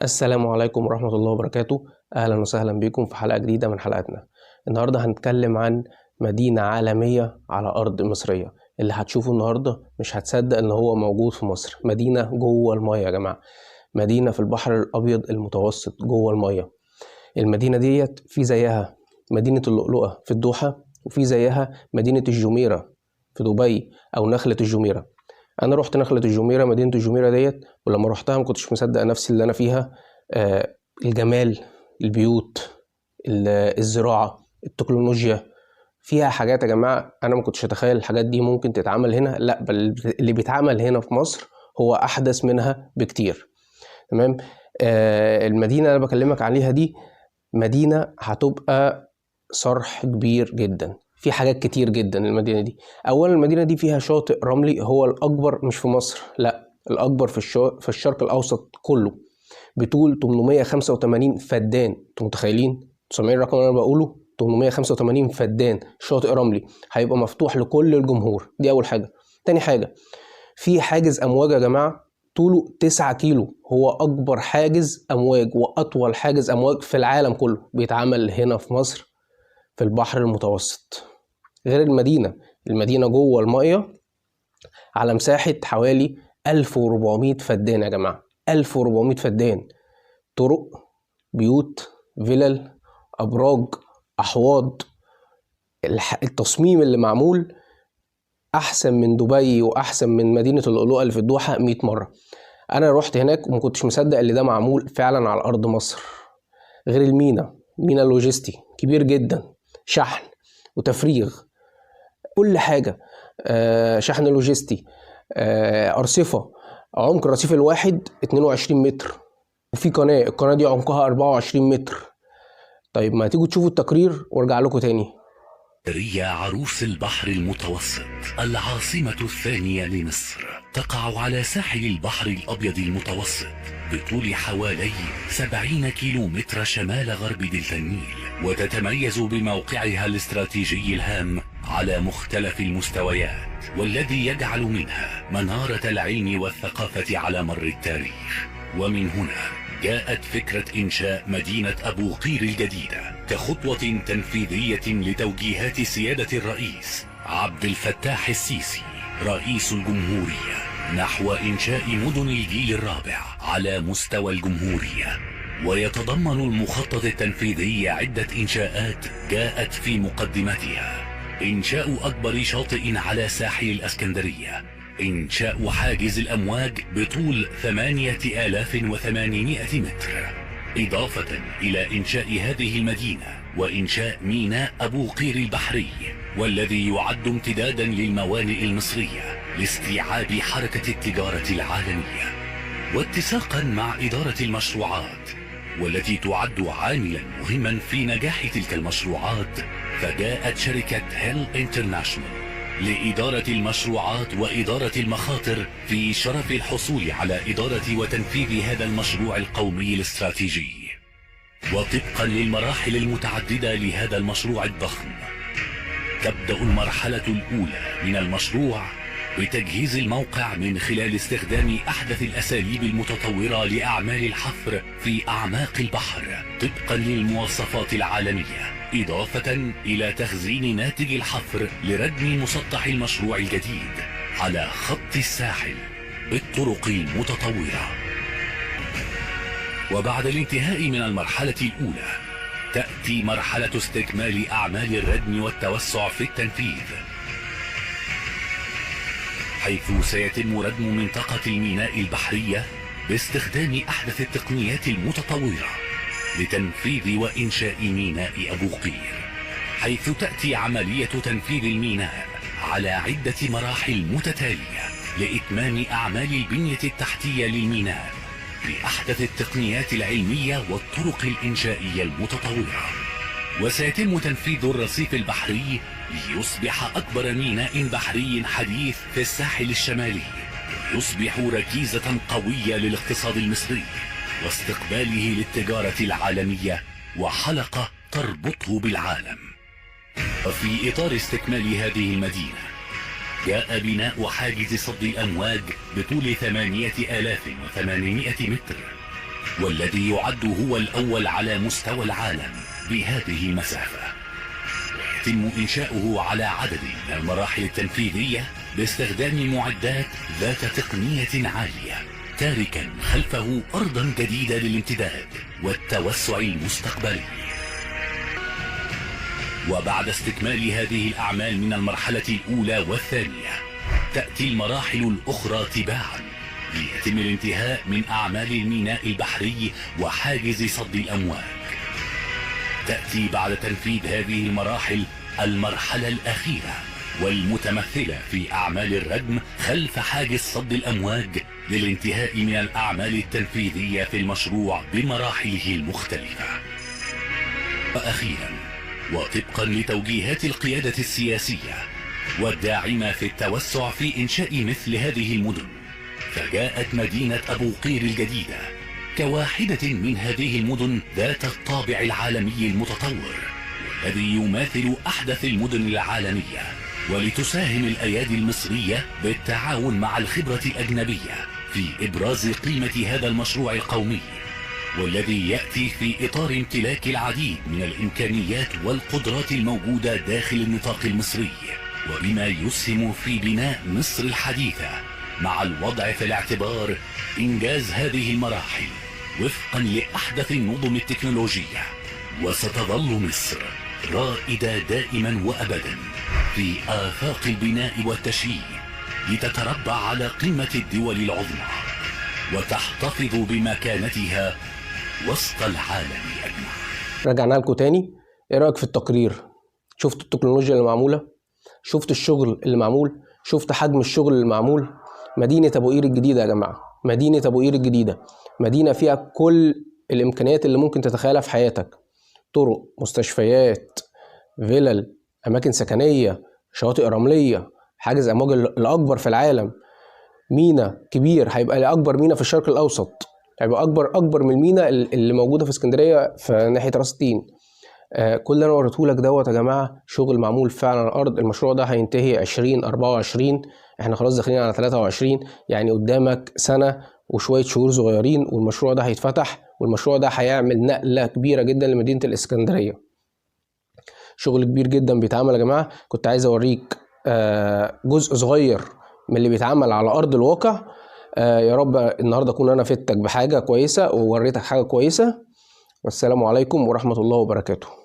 السلام عليكم ورحمة الله وبركاته. أهلا وسهلا بكم في حلقة جديدة من حلقاتنا. النهاردة هنتكلم عن مدينة عالمية على أرض مصرية. اللي هتشوفه النهاردة مش هتصدق إن هو موجود في مصر. مدينة جوه المية يا جماعة، مدينة في البحر الأبيض المتوسط جوه المية. المدينة ديت في زيها مدينة اللؤلؤة في الدوحة، وفي زيها مدينة الجميرة في دبي أو نخلة الجميرة. انا رحت نخلة الجميرة، مدينة الجميرة ديت، ولما رحتها ما كنتش مصدق نفسي اللي انا فيها. الجمال، البيوت، الزراعة، التكنولوجيا، فيها حاجات يا جماعة انا ما كنتش اتخيل الحاجات دي ممكن تتعمل هنا. لا، بل اللي بيتعمل هنا في مصر هو احدث منها بكتير. تمام. المدينة اللي انا بكلمك عليها دي مدينة هتبقى صرح كبير جدا، في حاجات كتير جدا. المدينة دي أولا المدينة دي فيها شاطئ رملي هو الأكبر، مش في مصر لا، الأكبر في الشرق الأوسط كله، بطول 885 فدان. انتوا متخيلين؟ سامعين الرقم اللي أنا بقوله؟ 885 فدان شاطئ رملي هيبقى مفتوح لكل الجمهور. دي أول حاجة. تاني حاجة، في حاجز أمواج يا جماعة طوله 9 كيلو، هو أكبر حاجز أمواج وأطول حاجز أمواج في العالم كله، بيتعمل هنا في مصر في البحر المتوسط. غير المدينة جوه المية على مساحة حوالي 1400 فدان يا جماعة، 1400 فدان. طرق، بيوت، فيلل، أبراج، أحواض. التصميم اللي معمول أحسن من دبي وأحسن من مدينة اللؤلؤة اللي في الدوحة 100 مرة. أنا رحت هناك وما كنتش مصدق اللي ده معمول فعلا على أرض مصر. غير مينا لوجستي كبير جدا، شحن وتفريغ، كل حاجة. شحن لوجستي، أرصفة. عمق الرصيف الواحد 22 متر، وفي القناة دي عمقها 24 متر. طيب ما تيجوا تشوفوا التقرير وارجع لكم تاني. ريا عروس البحر المتوسط، العاصمة الثانية لمصر، تقع على ساحل البحر الأبيض المتوسط بطول حوالي 70 كيلومتر شمال غرب دلتا النيل، وتتميز بموقعها الاستراتيجي الهام على مختلف المستويات، والذي يجعل منها منارة العلم والثقافة على مر التاريخ. ومن هنا جاءت فكرة إنشاء مدينة أبو قير الجديدة كخطوة تنفيذية لتوجيهات سيادة الرئيس عبد الفتاح السيسي رئيس الجمهورية نحو إنشاء مدن الجيل الرابع على مستوى الجمهورية. ويتضمن المخطط التنفيذي عدة إنشاءات جاءت في مقدمتها: إنشاء أكبر شاطئ على ساحل الإسكندرية، إنشاء حاجز الأمواج بطول 8800 متر، إضافة إلى إنشاء هذه المدينة وإنشاء ميناء أبو قير البحري، والذي يعد امتدادا للموانئ المصرية لاستيعاب حركة التجارة العالمية. واتساقا مع إدارة المشروعات والتي تعد عاملا مهما في نجاح تلك المشروعات، فجاءت شركة هيل انترناشونال لإدارة المشروعات وإدارة المخاطر في شرف الحصول على إدارة وتنفيذ هذا المشروع القومي الاستراتيجي. وطبقا للمراحل المتعددة لهذا المشروع الضخم، تبدأ المرحلة الأولى من المشروع بتجهيز الموقع من خلال استخدام أحدث الأساليب المتطورة لأعمال الحفر في أعماق البحر طبقا للمواصفات العالمية، إضافة إلى تخزين ناتج الحفر لردم مسطح المشروع الجديد على خط الساحل بالطرق المتطورة. وبعد الانتهاء من المرحلة الأولى تأتي مرحلة استكمال أعمال الردم والتوسع في التنفيذ، حيث سيتم ردم منطقة الميناء البحرية باستخدام أحدث التقنيات المتطورة لتنفيذ وإنشاء ميناء أبو قير، حيث تأتي عملية تنفيذ الميناء على عدة مراحل متتالية لإتمام أعمال البنية التحتية للميناء بأحدث التقنيات العلمية والطرق الإنشائية المتطورة. وسيتم تنفيذ الرصيف البحري ليصبح أكبر ميناء بحري حديث في الساحل الشمالي، يصبح ركيزة قوية للاقتصاد المصري واستقباله للتجارة العالمية وحلقة تربطه بالعالم. وفي إطار استكمال هذه المدينة جاء بناء حاجز صد الأمواج بطول 8800 متر، والذي يعد هو الأول على مستوى العالم بهذه المسافة. يتم إنشاؤه على عدد من المراحل التنفيذية باستخدام معدات ذات تقنية عالية، تاركا خلفه أرضا جديدة للامتداد والتوسع المستقبلي. وبعد استكمال هذه الأعمال من المرحلة الأولى والثانية، تأتي المراحل الأخرى تباعا ليتم الانتهاء من أعمال الميناء البحري وحاجز صد الأمواج. تأتي بعد تنفيذ هذه المراحل المرحلة الأخيرة والمتمثلة في أعمال الردم خلف حاجز صد الأمواج للانتهاء من الأعمال التنفيذية في المشروع بمراحله المختلفة. وأخيرا، وطبقا لتوجيهات القيادة السياسية والداعمة في التوسع في إنشاء مثل هذه المدن، فجاءت مدينة أبو قير الجديدة كواحدة من هذه المدن ذات الطابع العالمي المتطور، والذي يماثل أحدث المدن العالمية، ولتساهم الأيادي المصرية بالتعاون مع الخبرة الأجنبية في إبراز قيمة هذا المشروع القومي، والذي يأتي في إطار امتلاك العديد من الإمكانيات والقدرات الموجودة داخل النطاق المصري، وبما يسهم في بناء مصر الحديثة، مع الوضع في الاعتبار إنجاز هذه المراحل وفقا لأحدث النظم التكنولوجية. وستظل مصر رائدة دائما وأبدا في آفاق البناء والتشييد، لتتربع على قمة الدول العظمى وتحتفظ بمكانتها وسط العالم أجمع. رجعنا لكم تاني. ايه رأيك في التقرير؟ شفت التكنولوجيا اللي معمولة؟ شفت الشغل اللي معمول؟ شفت حجم الشغل اللي معمول؟ مدينة أبو قير الجديدة يا جماعة، مدينة أبو قير الجديدة مدينة فيها كل الإمكانيات اللي ممكن تتخيلها في حياتك: طرق، مستشفيات، فيلل، أماكن سكنية، شواطئ رملية، حاجز أمواج الأكبر في العالم، مينا كبير هيبقى أكبر مينا في الشرق الأوسط، هيبقى أكبر من المينا اللي موجودة في اسكندرية في ناحية راس تين. كل اللي أنا وريته لك دوت يا جماعة شغل معمول فعلا على الأرض. المشروع ده هينتهي 2024، احنا خلاص داخلين على 23، يعني قدامك سنة وشوية شهور صغيرين والمشروع ده هيتفتح، والمشروع ده هيعمل نقلة كبيرة جدا لمدينة الإسكندرية. شغل كبير جدا بيتعمل يا جماعة. كنت عايز أوريك جزء صغير من اللي بيتعمل على أرض الواقع. يا رب النهاردة أكون أنا فدتك بحاجة كويسة ووريتك حاجة كويسة. والسلام عليكم ورحمة الله وبركاته.